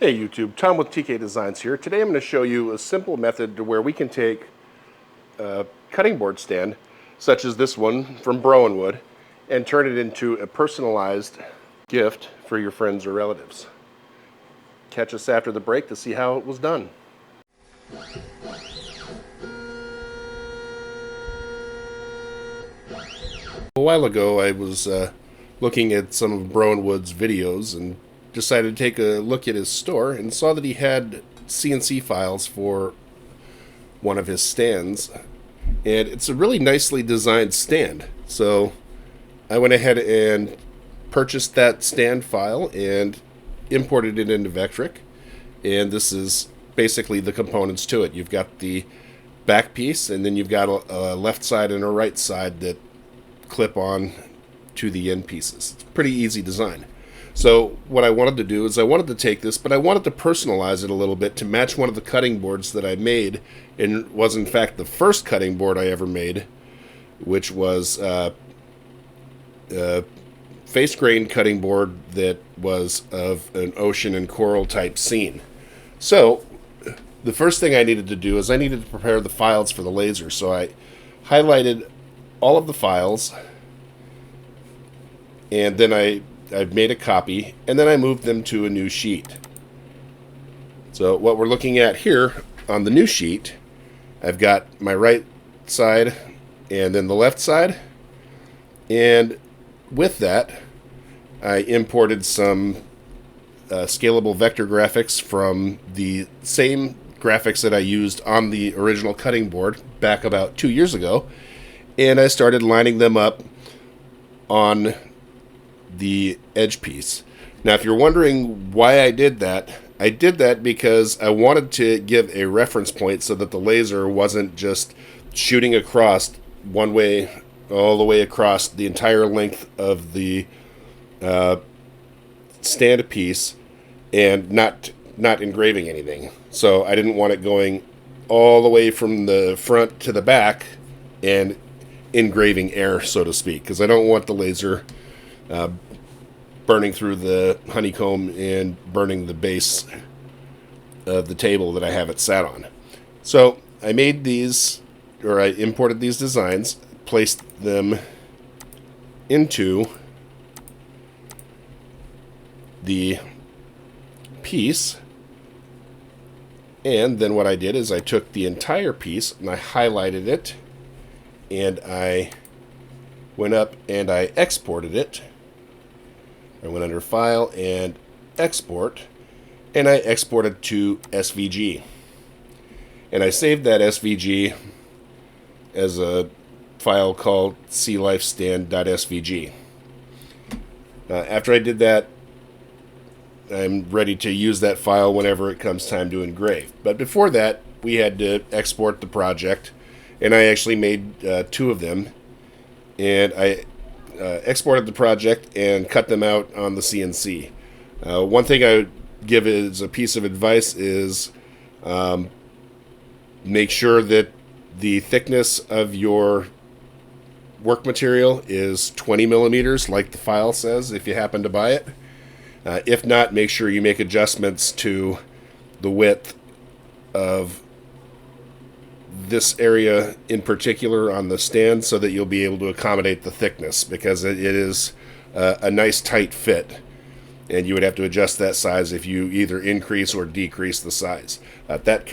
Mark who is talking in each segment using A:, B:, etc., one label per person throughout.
A: Hey YouTube, Tom with TK Designs here. Today I'm going to show you a simple method to where we can take a cutting board stand, such as this one from Broinwood, and turn it into a personalized gift for your friends or relatives. Catch us after the break to see how it was done. A while ago I was looking at some of Broinwood's videos and decided to take a look at his store and saw that he had CNC files for one of his stands, and it's a really nicely designed stand. So I went ahead and purchased that stand file and imported it into Vectric, and this is basically the components to it. You've got the back piece, and then you've got a left side and a right side that clip on to the end pieces. It's a pretty easy design. So what I wanted to do is I wanted to take this, but I wanted to personalize it a little bit to match one of the cutting boards that I made, and was in fact the first cutting board I ever made, which was a face grain cutting board that was of an ocean and coral type scene. So the first thing I needed to do is I needed to prepare the files for the laser. So I highlighted all of the files, and then I've made a copy, and then I moved them to a new sheet. So what we're looking at here on the new sheet, I've got my right side and then the left side, and with that I imported some scalable vector graphics from the same graphics that I used on the original cutting board back about 2 years ago, and I started lining them up on the edge piece. Now, if you're wondering why I did that because I wanted to give a reference point so that the laser wasn't just shooting across one way all the way across the entire length of the stand piece and not engraving anything. So I didn't want it going all the way from the front to the back and engraving air, so to speak, because I don't want the laser burning through the honeycomb and burning the base of the table that I have it sat on. So I made these, or I imported these designs, placed them into the piece, and then what I did is I took the entire piece and I highlighted it, and I went up and I exported it. I went under File and Export, and I exported to SVG. And I saved that SVG as a file called clifestand.svg. After I did that, I'm ready to use that file whenever it comes time to engrave. But before that, we had to export the project, and I actually made 2 of them, and I exported the project and cut them out on the CNC. One thing I would give as a piece of advice is make sure that the thickness of your work material is 20 millimeters, like the file says, if you happen to buy it. If not, make sure you make adjustments to the width of this area in particular on the stand so that you'll be able to accommodate the thickness, because it is a nice tight fit, and you would have to adjust that size if you either increase or decrease the size. That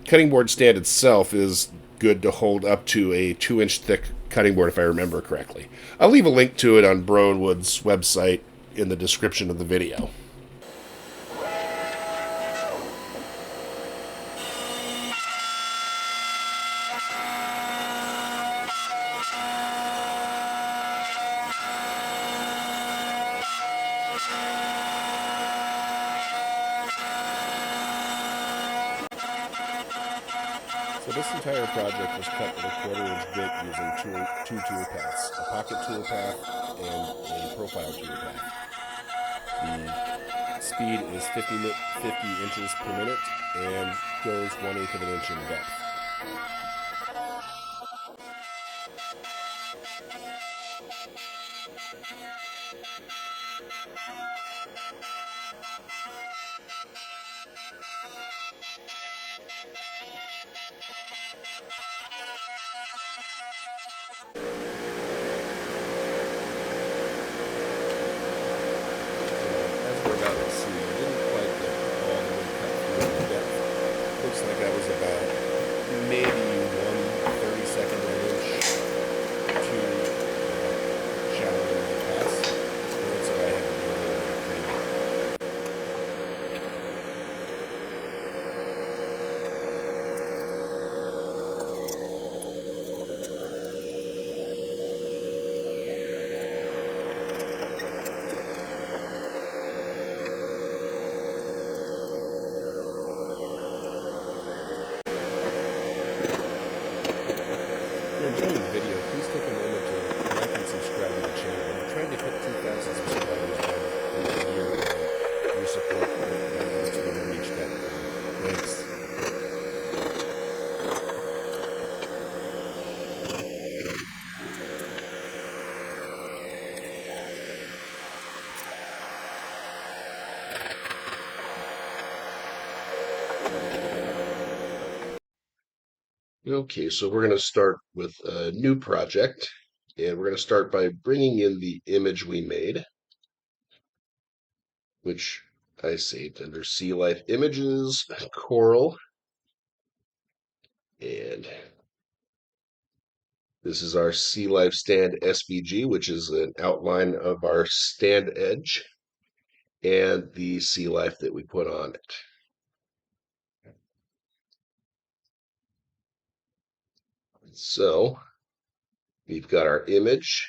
A: cutting board stand itself is good to hold up to a 2-inch thick cutting board, if I remember correctly. I'll leave a link to it on Broinwood's website in the description of the video. So this entire project was cut with a 1/4-inch bit using two tool paths, a pocket tool path and a profile tool path. The speed is 50 inches per minute and goes 1/8 of an inch in depth. As we're about to see, I didn't quite get all the way cut through the depth. Looks like I was about maybe 1/32 of an inch too shallow in my pass. And so I had to do a little bit of cleaning. If you're enjoying the video, please take a moment to like and subscribe to the channel. We're trying to hit 2,000 subscribers by the end of the year. Your support helps me to reach that goal. Thanks. Okay, so we're going to start with a new project, and we're going to start by bringing in the image we made, which I saved under Sea Life Images, Coral, and this is our Sea Life Stand SVG, which is an outline of our stand edge and the Sea Life that we put on it. So we've got our image,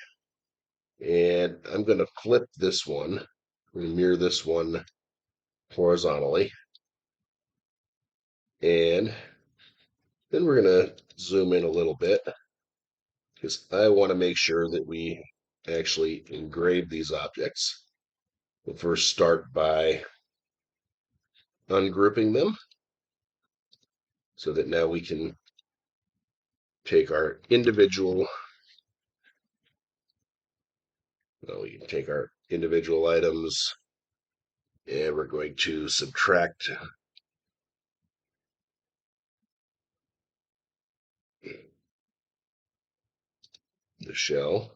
A: and I'm going to flip this one, mirror this one horizontally, and then we're going to zoom in a little bit because I want to make sure that we actually engrave these objects. We'll first start by ungrouping them so that now we can take our individual items, and we're going to subtract the shell.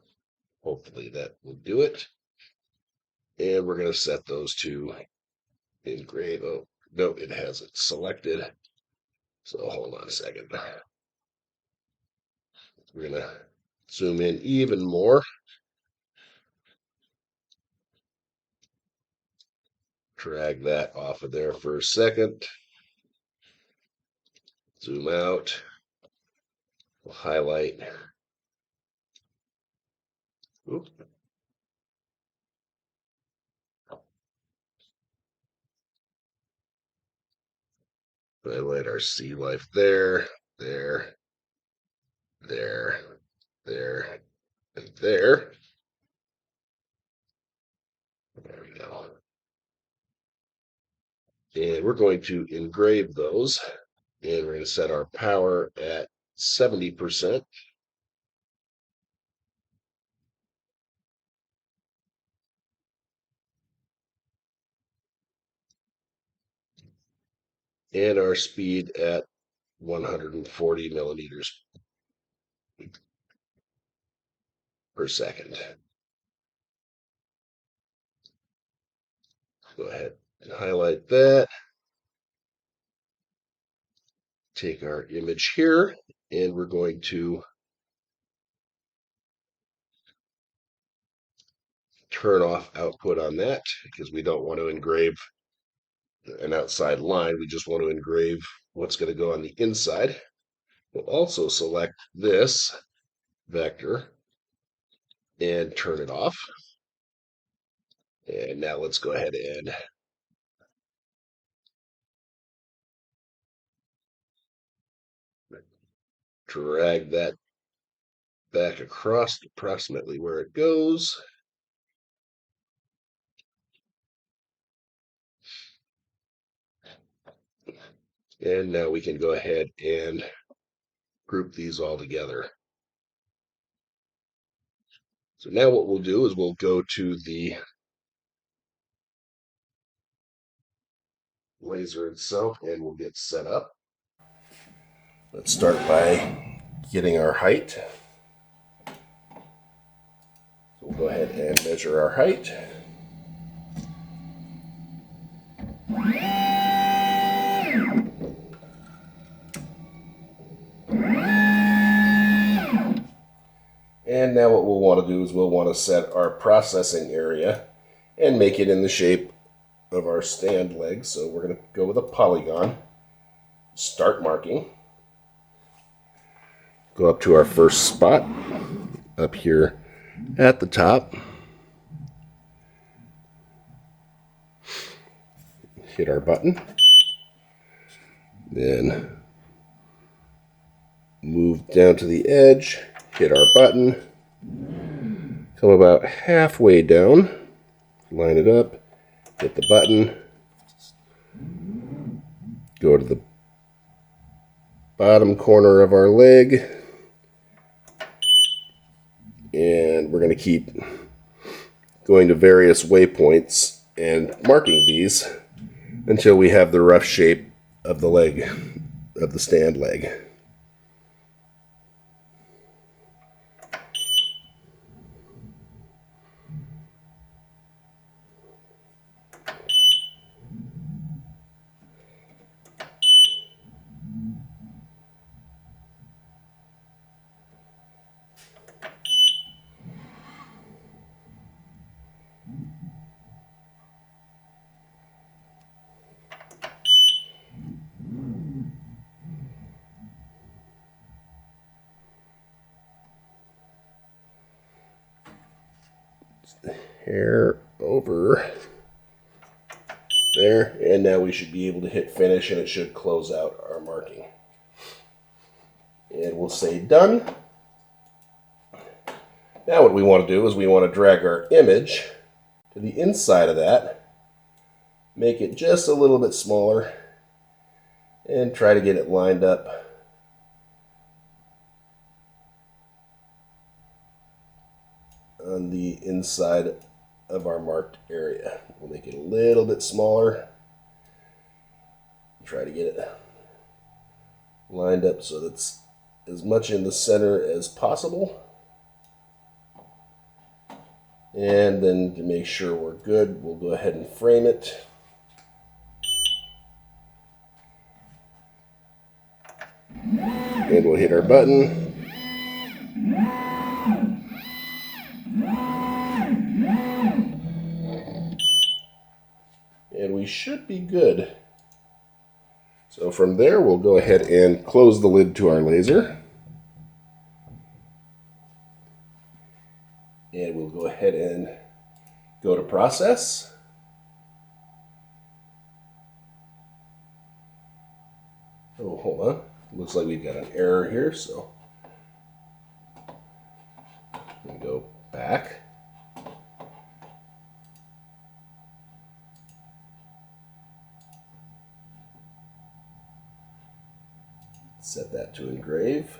A: Hopefully that will do it. And we're going to set those to engrave. Oh, no, it hasn't selected. So hold on a second. We're going to zoom in even more. Drag that off of there for a second. Zoom out. We'll highlight. Oops. Highlight our sea life there, there, there, there, and there. There we go. And we're going to engrave those. And we're going to set our power at 70%. And our speed at 140 millimeters per second. Go ahead and highlight that. Take our image here, and we're going to turn off output on that because we don't want to engrave an outside line. We just want to engrave what's going to go on the inside. We'll also select this vector and turn it off. And now let's go ahead and drag that back across approximately where it goes. And now we can go ahead and group these all together. So now what we'll do is we'll go to the laser itself, and we'll get set up. Let's start by getting our height. So we'll go ahead and measure our height. And now what we'll want to do is we'll want to set our processing area and make it in the shape of our stand leg. So we're going to go with a polygon, start marking, go up to our first spot up here at the top, hit our button, then move down to the edge, hit our button, come about halfway down, line it up, hit the button, go to the bottom corner of our leg, and we're going to keep going to various waypoints and marking these until we have the rough shape of the leg, of the stand leg. Hair over there, and now we should be able to hit finish, and it should close out our marking. And we'll say done. Now what we want to do is we want to drag our image to the inside of that, make it just a little bit smaller, and try to get it lined up on the inside of our marked area. We'll make it a little bit smaller. Try to get it lined up so that's as much in the center as possible. And then to make sure we're good, we'll go ahead and frame it. And we'll hit our button. And we should be good. So from there, we'll go ahead and close the lid to our laser. And we'll go ahead and go to process. Oh, hold on. Looks like we've got an error here, so we'll go back. Set that to engrave.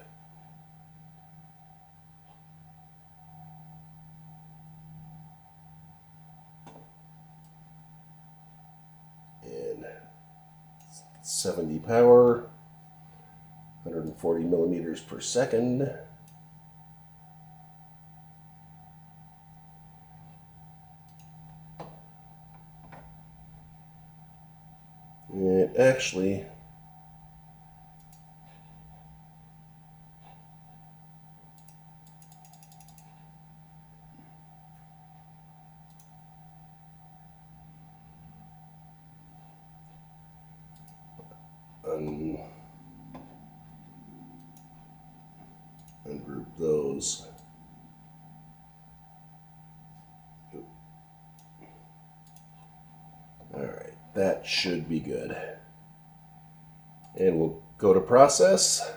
A: And 70 power, 140 millimeters per second. And actually, ungroup those. Alright, that should be good. And we'll go to process.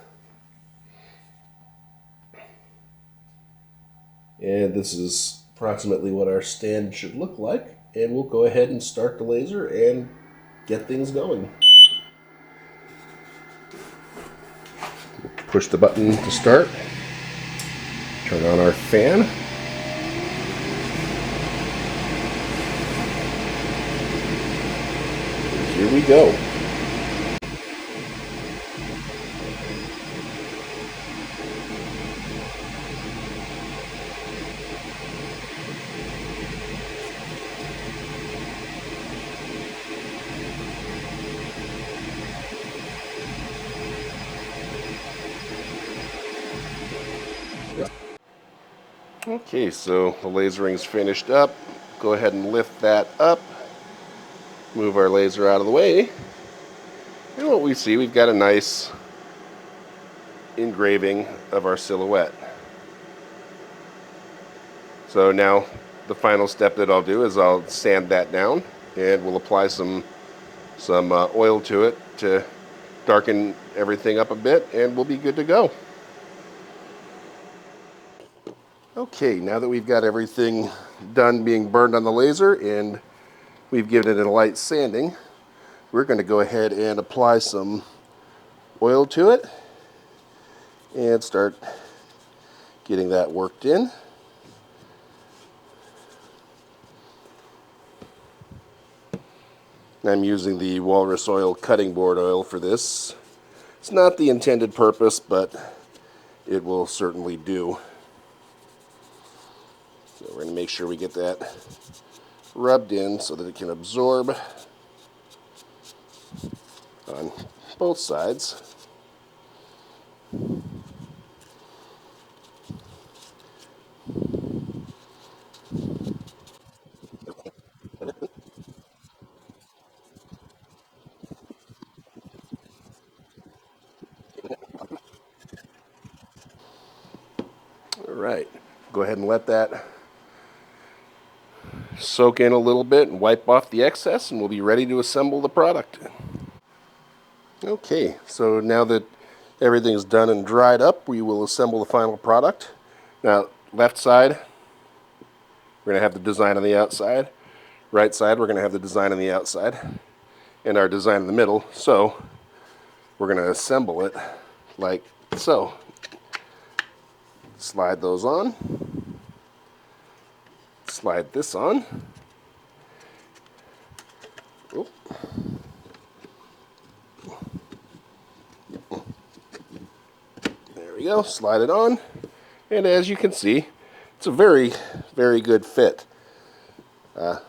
A: And this is approximately what our stand should look like. And we'll go ahead and start the laser and get things going. Push the button to start. Turn on our fan. here we go. Okay, so the lasering's finished up. Go ahead and lift that up. Move our laser out of the way. And what we see, we've got a nice engraving of our silhouette. So now the final step that I'll do is I'll sand that down, and we'll apply some oil to it to darken everything up a bit, and we'll be good to go. Okay, now that we've got everything done being burned on the laser and we've given it a light sanding, we're going to go ahead and apply some oil to it and start getting that worked in. I'm using the walrus oil cutting board oil for this. It's not the intended purpose, but it will certainly do. So we're going to make sure we get that rubbed in so that it can absorb on both sides. All right, go ahead and let that soak in a little bit and wipe off the excess, and we'll be ready to assemble the product. Okay, so now that everything's done and dried up, we will assemble the final product. Now, left side, we're going to have the design on the outside. Right side, we're going to have the design on the outside and our design in the middle. So we're going to assemble it like so. Slide those on. Slide this on. Oop. There we go. Slide it on. And as you can see, it's a very, very good fit.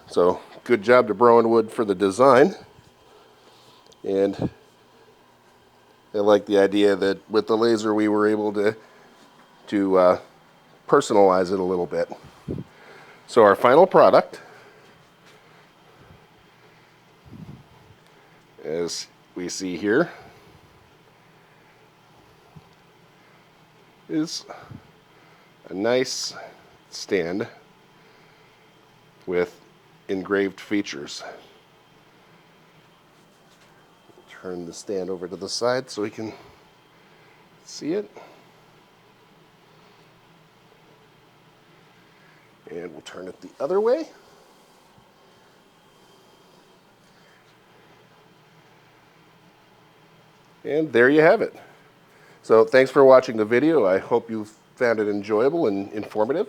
A: So good job to Broinwood for the design. And I like the idea that with the laser we were able to personalize it a little bit. So our final product, as we see here, is a nice stand with engraved features. Turn the stand over to the side so we can see it. And we'll turn it the other way. And there you have it. So thanks for watching the video. I hope you found it enjoyable and informative.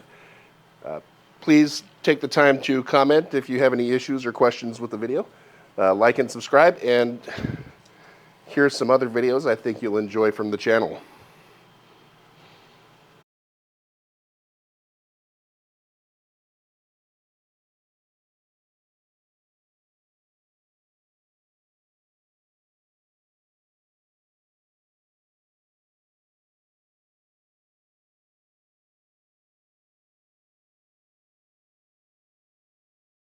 A: Please take the time to comment if you have any issues or questions with the video. Like and subscribe, and here's some other videos I think you'll enjoy from the channel.